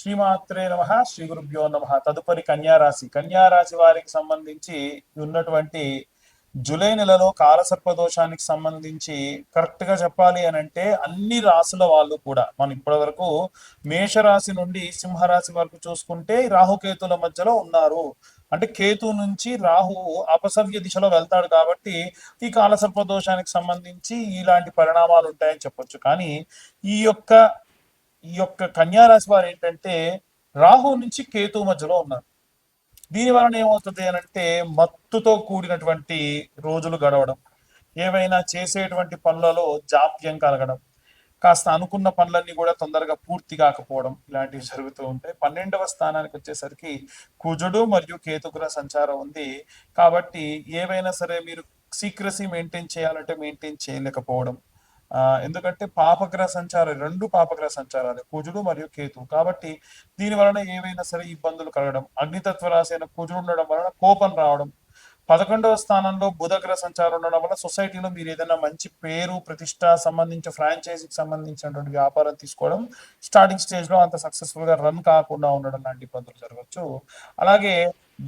శ్రీమాత్రే నమః, శ్రీ గురుభ్యో నమః. తదుపరి కన్యారాశి. కన్యారాశి వారికి సంబంధించి ఉన్నటువంటి జూలై నెలలో కాలసర్ప దోషానికి సంబంధించి కరెక్ట్ గా చెప్పాలి అని అంటే అన్ని రాసుల వాళ్ళు కూడా మనం ఇప్పటి వరకు మేషరాశి నుండి సింహరాశి వరకు చూసుకుంటే రాహుకేతుల మధ్యలో ఉన్నారు. అంటే కేతు నుంచి రాహు అపసవ్య దిశలో వెళ్తాడు కాబట్టి ఈ కాలసర్ప దోషానికి సంబంధించి ఇలాంటి పరిణామాలు ఉంటాయని చెప్పొచ్చు. కానీ ఈ యొక్క ఈ యొక్క కన్యారాశి వారు ఏంటంటే రాహు నుంచి కేతు మధ్యలో ఉన్నారు. దీని వలన ఏమవుతుంది అని అంటే మత్తుతో కూడినటువంటి రోజులు గడవడం, ఏవైనా చేసేటువంటి పనులలో జాప్యం కలగడం, కాస్త అనుకున్న పనులన్నీ కూడా తొందరగా పూర్తి కాకపోవడం, ఇలాంటివి జరుగుతూ ఉంటాయి. 12వ స్థానానికి వచ్చేసరికి కుజుడు మరియు కేతుగ్రహ సంచారం ఉంది కాబట్టి ఏవైనా సరే మీరు సీక్రసీ మెయింటైన్ చేయాలంటే మెయింటైన్ చేయలేకపోవడం. ఎందుకంటే పాపగ్రహ సంచారం, రెండు పాపగ్రహ సంచారాలు కుజుడు మరియు కేతు కాబట్టి దీని వలన ఏవైనా సరే ఇబ్బందులు కలగడం, అగ్నితత్వ రాశి అయిన కుజుడు ఉండడం వలన కోపం రావడం. 11వ స్థానంలో బుధగ్రహ సంచారం ఉండడం వల్ల సొసైటీలో మీరు ఏదైనా మంచి పేరు ప్రతిష్ట సంబంధించి ఫ్రాంచైజీకి సంబంధించినటువంటి వ్యాపారం తీసుకోవడం స్టార్టింగ్ స్టేజ్ లో అంత సక్సెస్ఫుల్ గా రన్ కాకుండా ఉండడం లాంటి ఇబ్బందులు జరగవచ్చు. అలాగే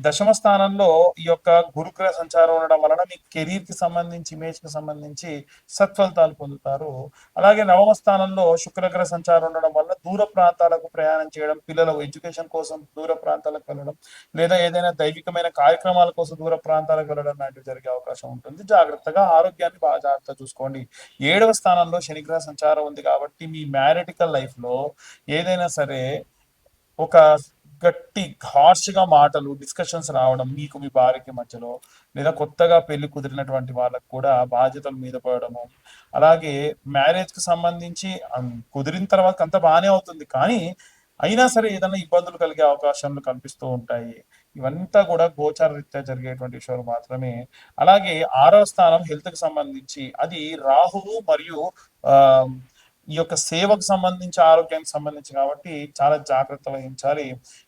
దశమ స్థానంలో ఈ యొక్క గురుగ్రహ సంచారం ఉండడం వలన మీ కెరీర్ కి సంబంధించి ఇమేజ్ కి సంబంధించి సత్ఫలితాలు పొందుతారు. అలాగే నవమ స్థానంలో శుక్రగ్రహ సంచారం ఉండడం వల్ల దూర ప్రాంతాలకు ప్రయాణం చేయడం, పిల్లల ఎడ్యుకేషన్ కోసం దూర ప్రాంతాలకు వెళ్ళడం, లేదా ఏదైనా దైవికమైన కార్యక్రమాల కోసం దూర ప్రాంతాలకు వెళ్ళడం లాంటివి జరిగే అవకాశం ఉంటుంది. జాగ్రత్తగా ఆరోగ్యాన్ని బాగా జాగ్రత్త చూసుకోండి. 7వ స్థానంలో శనిగ్రహ సంచారం ఉంది కాబట్టి మీ మ్యారిటికల్ లైఫ్ లో ఏదైనా సరే ఒక గట్టి హార్ష్గా మాటలు డిస్కషన్స్ రావడం మీకు మీ భార్యకి మధ్యలో, లేదా కొత్తగా పెళ్లి కుదిరినటువంటి వాళ్ళకు కూడా బాధ్యతలు మీద పడడము. అలాగే మ్యారేజ్ కి సంబంధించి కుదిరిన తర్వాత అంత బాగానే అవుతుంది కానీ అయినా సరే ఏదైనా ఇబ్బందులు కలిగే అవకాశాలు కనిపిస్తూ ఉంటాయి. ఇవంతా కూడా గోచార రీత్యా జరిగేటువంటి విషయాలు మాత్రమే. అలాగే 6వ స్థానం హెల్త్ కి సంబంధించి అది రాహువు మరియు ఆ ఈ యొక్క సేవకు సంబంధించి ఆరోగ్యానికి సంబంధించి కాబట్టి చాలా జాగ్రత్త వహించాలి.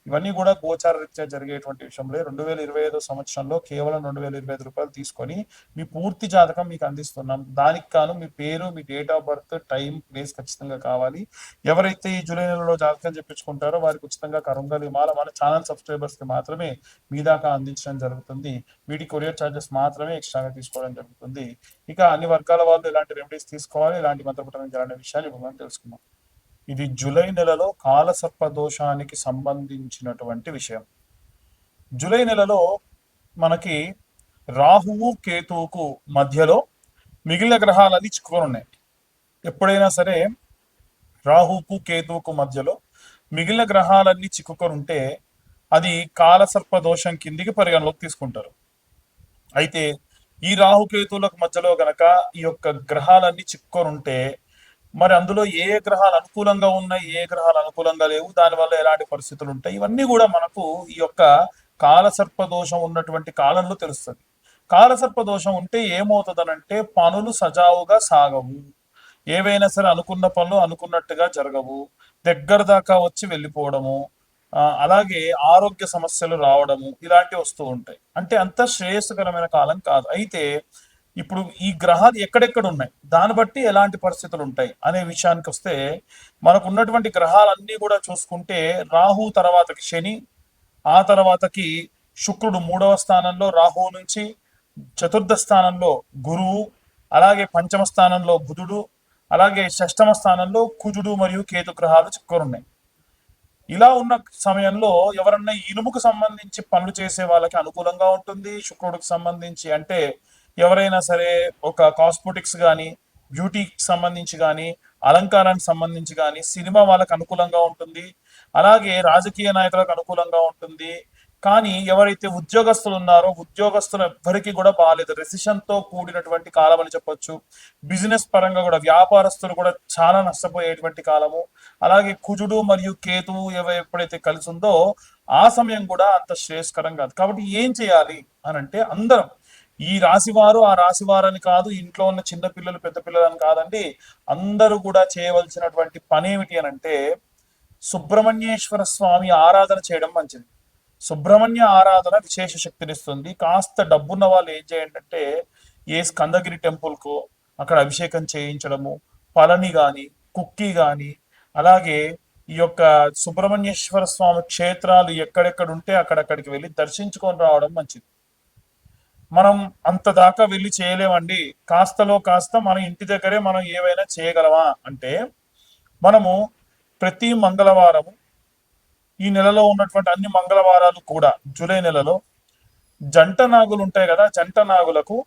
ఇవన్నీ కూడా గోచార రీత్యా జరిగేటువంటి విషయంలో 2025 సంవత్సరంలో కేవలం 2025 రూపాయలు తీసుకొని మీ పూర్తి జాతకం మీకు అందిస్తున్నాం. దానికి కాను మీ పేరు, మీ date of birth, time, place ఖచ్చితంగా కావాలి. ఎవరైతే ఈ జూలై నెలలో జాతకం చెప్పించుకుంటారో వారికి ఉచితంగా కరుంగలి మాల మన ఛానల్ సబ్స్క్రైబర్స్ కి మాత్రమే మీ దాకా అందించడం జరుగుతుంది. వీటి కొరియర్ ఛార్జెస్ మాత్రమే ఎక్స్ట్రాగా తీసుకోవడం జరుగుతుంది. ఇక అన్ని వర్గాల వాళ్ళు ఎలాంటి రెమెడీస్ తీసుకోవాలి, ఎలాంటి మంత్రపఠనం చేయాలనే విషయాలు ఇప్పుడు మనం తెలుసుకుందాం. ఇది జూలై నెలలో కాలసర్ప దోషానికి సంబంధించినటువంటి విషయం. జూలై నెలలో మనకి రాహువు కేతువుకు మధ్యలో మిగిలిన గ్రహాలన్నీ చిక్కుకొని ఉన్నాయి. ఎప్పుడైనా సరే రాహువుకు కేతువుకు మధ్యలో మిగిలిన గ్రహాలన్నీ చిక్కుకొని ఉంటే అది కాలసర్ప దోషం కిందికి పరిగణలోకి తీసుకుంటారు. అయితే ఈ రాహుకేతువులకు మధ్యలో గనక ఈ యొక్క గ్రహాలన్నీ చిక్కుకొని ఉంటే మరి అందులో ఏ గ్రహాలు అనుకూలంగా ఉన్నాయి, ఏ గ్రహాలు అనుకూలంగా లేవు, దానివల్ల ఎలాంటి పరిస్థితులు ఉంటాయి, ఇవన్నీ కూడా మనకు ఈ యొక్క కాలసర్ప దోషం ఉన్నటువంటి కాలంలో తెలుస్తుంది. కాలసర్ప దోషం ఉంటే ఏమవుతుందనంటే పనులు సజావుగా సాగవు, ఏవైనా సరే అనుకున్న పనులు అనుకున్నట్టుగా జరగవు, దగ్గర దాకా వచ్చి వెళ్ళిపోవడము, అలాగే ఆరోగ్య సమస్యలు రావడము ఇలాంటివి వస్తూ ఉంటాయి. అంటే అంత శ్రేయస్కరమైన కాలం కాదు. అయితే ఇప్పుడు ఈ గ్రహాలు ఎక్కడెక్కడ ఉన్నాయి, దాన్ని బట్టి ఎలాంటి పరిస్థితులు ఉంటాయి అనే విషయానికి వస్తే మనకు ఉన్నటువంటి గ్రహాలన్నీ కూడా చూసుకుంటే రాహు తర్వాతకి శని, ఆ తర్వాతకి శుక్రుడు 3వ స్థానంలో రాహువు నుంచి, చతుర్థ స్థానంలో గురువు, అలాగే పంచమ స్థానంలో బుధుడు, అలాగే షష్టమ స్థానంలో కుజుడు మరియు కేతు గ్రహాలు చిక్కురున్నాయి. ఇలా ఉన్న సమయంలో ఎవరన్నా ఇనుముకు సంబంధించి పనులు చేసే వాళ్ళకి అనుకూలంగా ఉంటుంది. శుక్రుడికి సంబంధించి అంటే ఎవరైనా సరే ఒక కాస్మెటిక్స్ కానీ, బ్యూటీకి సంబంధించి కానీ, అలంకారానికి సంబంధించి కానీ, సినిమా వాళ్ళకి అనుకూలంగా ఉంటుంది. అలాగే రాజకీయ నాయకులకు అనుకూలంగా ఉంటుంది. కానీ ఎవరైతే ఉద్యోగస్తులు ఉన్నారో ఉద్యోగస్తులు ఎవ్వరికి కూడా బాగాలేదు, రెసిషన్ తో కూడినటువంటి కాలం అని చెప్పొచ్చు. బిజినెస్ పరంగా కూడా వ్యాపారస్తులు కూడా చాలా నష్టపోయేటువంటి కాలము. అలాగే కుజుడు మరియు కేతువు ఎప్పుడైతే కలిసి ఉందో ఆ సమయం కూడా అంత శ్రేయస్కరం కాదు. కాబట్టి ఏం చేయాలి అని అంటే అందరం ఈ రాశివారు ఆ రాశివారని కాదు, ఇంట్లో ఉన్న చిన్న పిల్లలు పెద్ద పిల్లలు అని కాదండి, అందరూ కూడా చేయవలసినటువంటి పని ఏమిటి అని అంటే సుబ్రహ్మణ్యేశ్వర స్వామి ఆరాధన చేయడం మంచిది. సుబ్రహ్మణ్య ఆరాధన విశేష శక్తినిస్తుంది. కాస్త డబ్బున్న వాళ్ళు ఏం చేయండి అంటే ఏ స్కందగిరి టెంపుల్కు అక్కడ అభిషేకం చేయించడము, పళని కానీ, కుక్కి కానీ, అలాగే ఈ యొక్క సుబ్రహ్మణ్యేశ్వర స్వామి క్షేత్రాలు ఎక్కడెక్కడ ఉంటే అక్కడక్కడికి వెళ్ళి దర్శించుకొని రావడం మంచిది. మనం అంత దాకా వెళ్ళి చేయలేమండి, కాస్తలో కాస్త మన ఇంటి దగ్గరే మనం ఏవైనా చేయగలమా అంటే, మనము ప్రతి మంగళవారము, ఈ నెలలో ఉన్నటువంటి అన్ని మంగళవారాలు కూడా జూలై నెలలో జంట నాగులు ఉంటాయి కదా, జంట నాగులకు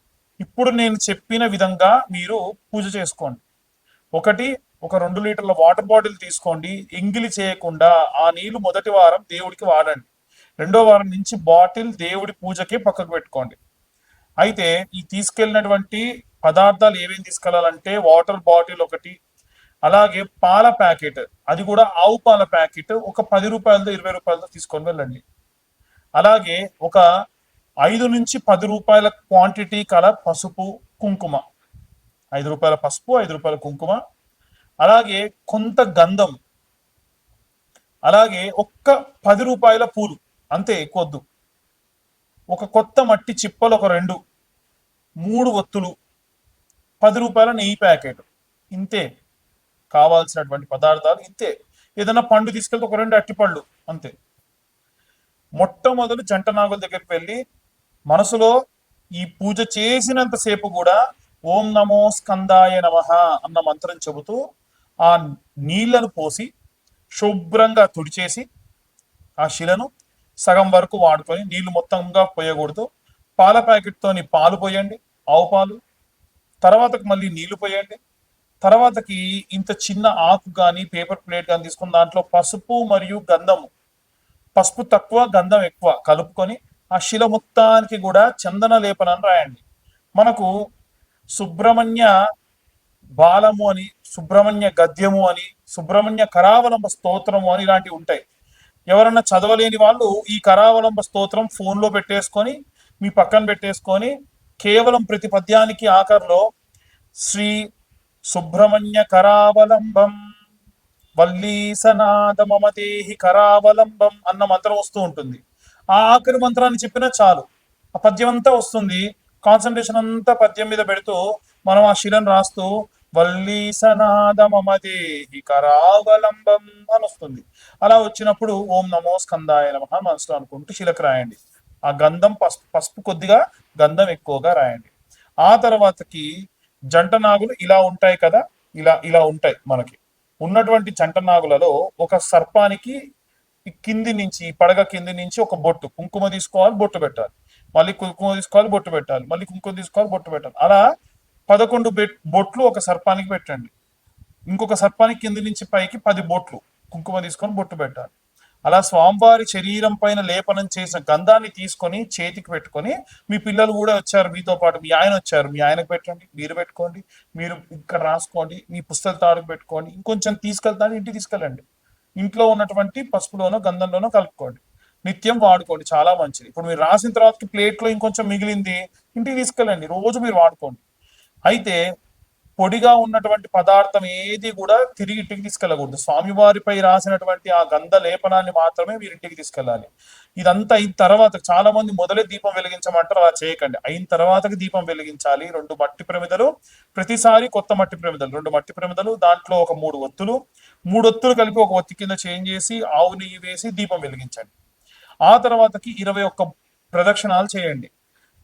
ఇప్పుడు నేను చెప్పిన విధంగా మీరు పూజ చేసుకోండి. ఒకటి, ఒక 2 లీటర్ల వాటర్ బాటిల్ తీసుకోండి, ఎంగిలి చేయకుండా ఆ నీళ్లు మొదటి వారం దేవుడికి వాడండి, రెండో వారం నుంచి బాటిల్ దేవుడి పూజకే పక్కకు పెట్టుకోండి. అయితే ఈ తీసుకెళ్ళినటువంటి పదార్థాలు ఏమేమి తీసుకెళ్లాలంటే, వాటర్ బాటిల్ ఒకటి, అలాగే పాల ప్యాకెట్, అది కూడా ఆవు పాల ప్యాకెట్ ఒక 10 రూపాయలతో 20 రూపాయలతో తీసుకొని వెళ్ళండి. అలాగే ఒక 5 నుంచి 10 రూపాయల క్వాంటిటీ కల పసుపు కుంకుమ, 5 రూపాయల పసుపు, 5 రూపాయల కుంకుమ, అలాగే కొంత గంధం, అలాగే ఒక్క 10 రూపాయల పూలు, అంతే, ఎక్కువద్దు. ఒక కొత్త మట్టి చిప్పలు ఒక 2, 3 ఒత్తులు, 10 రూపాయల నెయ్యి ప్యాకెట్, ఇంతే కావాల్సినటువంటి పదార్థాలు, ఇంతే. ఏదైనా పండు తీసుకెళ్తే ఒక 2 అట్టిపళ్ళు, అంతే. మొట్టమొదలు జంట నాగుల దగ్గరికి వెళ్ళి మనసులో ఈ పూజ చేసినంతసేపు కూడా ఓం నమో స్కందాయ నమః అన్న మంత్రం చెబుతూ ఆ నీళ్లను పోసి శుభ్రంగా తుడిచేసి ఆ శిలను సగం వరకు వాడుకొని, నీళ్లు మొత్తంగా పోయకూడదు, పాల ప్యాకెట్తోని పాలు పోయండి, ఆవు పాలు, తర్వాతకి మళ్ళీ నీళ్లు పోయండి, తర్వాతకి ఇంత చిన్న ఆకు కానీ పేపర్ ప్లేట్ కానీ తీసుకుని దాంట్లో పసుపు మరియు గంధము, పసుపు తక్కువ గంధం ఎక్కువ కలుపుకొని ఆ శిల మొత్తానికి కూడా చందన లేపనాన్ని రాయండి. మనకు సుబ్రహ్మణ్య బాలము అని, సుబ్రహ్మణ్య గద్యము అని, సుబ్రహ్మణ్య కరావలంబ స్తోత్రము అని ఇలాంటివి ఉంటాయి. ఎవరన్నా చదవలేని వాళ్ళు ఈ కరావలంబ స్తోత్రం ఫోన్లో పెట్టేసుకొని మీ పక్కన పెట్టేసుకొని కేవలం ప్రతి పద్యానికి ఆఖరిలో శ్రీ సుబ్రహ్మణ్య కరావలంబం వల్లీసనాద మమదేహి కరావలంబం అన్న మంత్రం వస్తూ ఉంటుంది. ఆ ఆఖరి మంత్రాన్ని చెప్పినా చాలు, ఆ పద్యం అంతా వస్తుంది. కాన్సన్ట్రేషన్ అంతా పద్యం మీద పెడుతూ మనం ఆ శిలను రాస్తూ వల్లీసనాద మమదేహి కరావలంబం అని వస్తుంది. అలా వచ్చినప్పుడు ఓం నమో స్కందాయ నమః మనసులో అనుకుంటూ శిలకు రాయండి. ఆ గంధం పసుపు కొద్దిగా, గంధం ఎక్కువగా రాయండి. ఆ తర్వాతకి జంట నాగులు ఇలా ఉంటాయి కదా, ఇలా ఇలా ఉంటాయి. మనకి ఉన్నటువంటి జంట నాగులలో ఒక సర్పానికి కింది నుంచి, పడగ కింది నుంచి ఒక బొట్టు కుంకుమ తీసుకోవాలి, బొట్టు పెట్టాలి, మళ్ళీ కుంకుమ తీసుకోవాలి, బొట్టు పెట్టాలి, మళ్ళీ కుంకుమ తీసుకోవాలి, బొట్టు పెట్టాలి. అలా 11 బొట్లు ఒక సర్పానికి పెట్టండి. ఇంకొక సర్పానికి కింది నుంచి పైకి 10 బొట్లు కుంకుమ తీసుకొని బొట్టు పెట్టాలి. అలా స్వామివారి శరీరం పైన లేపనం చేసిన గంధాన్ని తీసుకొని చేతికి పెట్టుకొని, మీ పిల్లలు కూడా వచ్చారు మీతో పాటు, మీ ఆయన వచ్చారు, మీ ఆయనకు పెట్టండి, మీరు పెట్టుకోండి, మీరు ఇక్కడ రాసుకోండి, మీ పుస్తక తాడుకు పెట్టుకోండి, ఇంకొంచెం తీసుకెళ్తాను ఇంటికి తీసుకెళ్ళండి, ఇంట్లో ఉన్నటువంటి పసుపులోనో గంధంలోనో కలుపుకోండి, నిత్యం వాడుకోండి, చాలా మంచిది. ఇప్పుడు మీరు రాసిన తర్వాత ప్లేట్లో ఇంకొంచెం మిగిలింది, ఇంటికి తీసుకెళ్ళండి, రోజు మీరు వాడుకోండి. అయితే పొడిగా ఉన్నటువంటి పదార్థం ఏది కూడా తిరిగి ఇంటికి తీసుకెళ్ళకూడదు. స్వామివారిపై రాసినటువంటి ఆ గంధ లేపనాన్ని మాత్రమే మీరు ఇంటికి తీసుకెళ్ళాలి. ఇదంతా అయిన తర్వాత, చాలా మంది మొదలే దీపం వెలిగించమంటారు, అలా చేయకండి. అయిన తర్వాతకి దీపం వెలిగించాలి. 2 మట్టి ప్రమిదలు, ప్రతిసారి కొత్త మట్టి ప్రమిదలు, 2 మట్టి ప్రమిదలు, దాంట్లో ఒక 3 ఒత్తులు, 3 ఒత్తులు కలిపి ఒక ఒత్తి కింద చేంజ్ చేసి ఆవు నెయ్యి వేసి దీపం వెలిగించండి. ఆ తర్వాతకి 21 ప్రదక్షిణాలు చేయండి.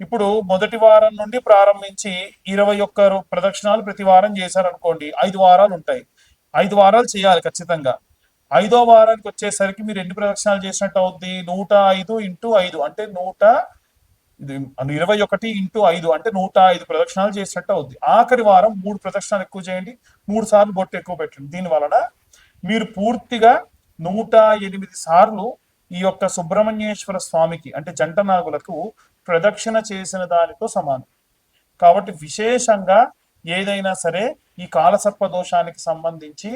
ఇప్పుడు మొదటి వారం నుండి ప్రారంభించి 21 ప్రదక్షిణాలు ప్రతి వారం చేశారనుకోండి, 5 వారాలు ఉంటాయి. 5 వారాలు చేయాలి ఖచ్చితంగా. 5వ వారానికి వచ్చేసరికి మీరు ఎన్ని ప్రదక్షిణాలు చేసినట్టు అవుద్ది? 105 ఇంటూ 5 అంటే 21 ఇంటూ 5 అంటే 105 ప్రదక్షిణాలు చేసినట్టు అవుద్ది. ఆఖరి వారం 3 ప్రదక్షిణాలు ఎక్కువ చేయండి, 3 సార్లు బొట్టు ఎక్కువ పెట్టండి. దీని వలన మీరు పూర్తిగా 108 సార్లు ఈ యొక్క సుబ్రహ్మణ్యేశ్వర స్వామికి అంటే జంట నాగులకు ప్రదక్షిణ చేసిన దానితో సమానం. కాబట్టి విశేషంగా ఏదైనా సరే ఈ కాలసర్ప దోషానికి సంబంధించి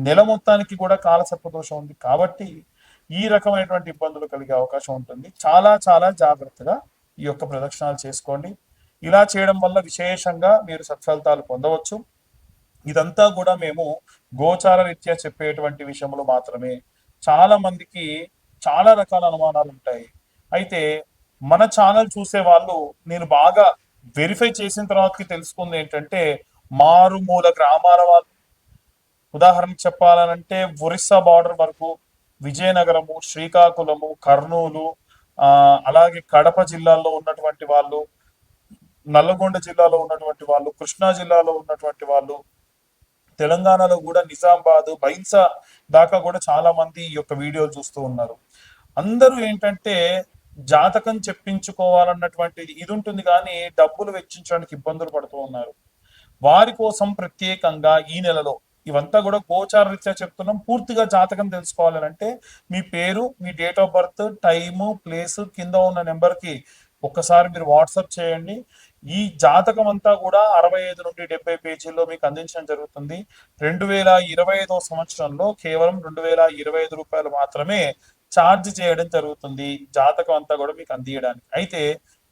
నెల మొత్తానికి కూడా కాలసర్ప దోషం ఉంది కాబట్టి ఈ రకమైనటువంటి ఇబ్బందులు కలిగే అవకాశం ఉంటుంది. చాలా చాలా జాగ్రత్తగా ఈ యొక్క ప్రదక్షిణాలు చేసుకోండి. ఇలా చేయడం వల్ల విశేషంగా మీరు సత్ఫలితాలు పొందవచ్చు. ఇదంతా కూడా మేము గోచార రీత్యా చెప్పేటువంటి విషయములు మాత్రమే. చాలా మందికి చాలా రకాల అనుమానాలు ఉంటాయి. అయితే మన ఛానల్ చూసే వాళ్ళు నేను బాగా వెరిఫై చేసిన తర్వాతకి తెలుసుకుంది ఏంటంటే, మారుమూల గ్రామాల వాళ్ళు, ఉదాహరణకు చెప్పాలనంటే ఒరిస్సా బార్డర్ వరకు, విజయనగరము, శ్రీకాకుళము, కర్నూలు, ఆ అలాగే కడప జిల్లాల్లో ఉన్నటువంటి వాళ్ళు, నల్లగొండ జిల్లాలో ఉన్నటువంటి వాళ్ళు, కృష్ణా జిల్లాలో ఉన్నటువంటి వాళ్ళు, తెలంగాణలో కూడా నిజామాబాద్, బైన్సా దాకా కూడా చాలా మంది ఈ యొక్క వీడియోలు చూస్తూ ఉన్నారు. అందరూ ఏంటంటే జాతకం చెప్పించుకోవాలన్నటువంటి ఇది ఉంటుంది, కానీ డబ్బులు వెచ్చించడానికి ఇబ్బందులు పడుతూ ఉన్నారు. వారి కోసం ప్రత్యేకంగా ఈ నెలలో ఇవంతా కూడా గోచార రీత్యా చెప్తున్నాం. పూర్తిగా జాతకం తెలుసుకోవాలంటే మీ పేరు, మీ date of birth, time, place కింద ఉన్న నెంబర్కి ఒక్కసారి మీరు వాట్సాప్ చేయండి. ఈ జాతకం అంతా కూడా 65 నుండి 70 పేజీల్లో మీకు అందించడం జరుగుతుంది. 2025 సంవత్సరంలో కేవలం రూ. 2025 మాత్రమే ఛార్జ్ చేయడం జరుగుతుంది జాతకం అంతా కూడా మీకు అందియడానికి. అయితే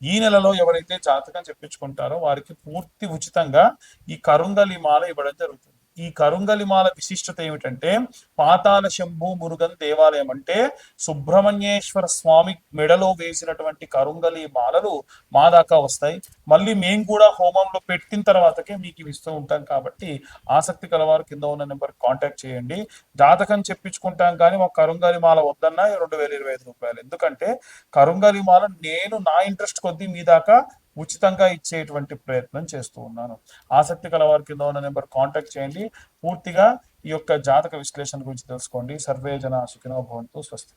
ఈ నెలలో ఎవరైతే జాతకం చెప్పించుకుంటారో వారికి పూర్తి ఉచితంగా ఈ కరుంగలి మాల ఇవ్వడం జరుగుతుంది. ఈ కరుంగలి మాల విశిష్టత ఏమిటంటే, పాతాల శంభు మురుగన్ దేవాలయం అంటే సుబ్రహ్మణ్యేశ్వర స్వామి మెడలో వేసినటువంటి కరుంగలి మాలలు మా దాకా వస్తాయి. మళ్ళీ మేము కూడా హోమంలో పెట్టిన తర్వాతకే మీకు ఇవి ఇస్తూ ఉంటాం. కాబట్టి ఆసక్తి కలవారు కింద ఉన్న నెంబర్ కాంటాక్ట్ చేయండి. జాతకం చెప్పించుకుంటాం కానీ మాకు కరుంగలి మాల వద్దన్నా రూ. 2025. ఎందుకంటే కరుంగలి మాల నేను నా ఇంట్రెస్ట్ కొద్దీ మీ దాకా ఉచితంగా ఇచ్చేటువంటి ప్రయత్నం చేస్తూ ఉన్నాను. ఆసక్తి కలవారి కింద ఉన్న నెంబర్ కాంటాక్ట్ చేయండి. పూర్తిగా ఈ యొక్క జాతక విశ్లేషణ గురించి తెలుసుకోండి. సర్వే జన సుఖినో భవంతు. స్వస్తి.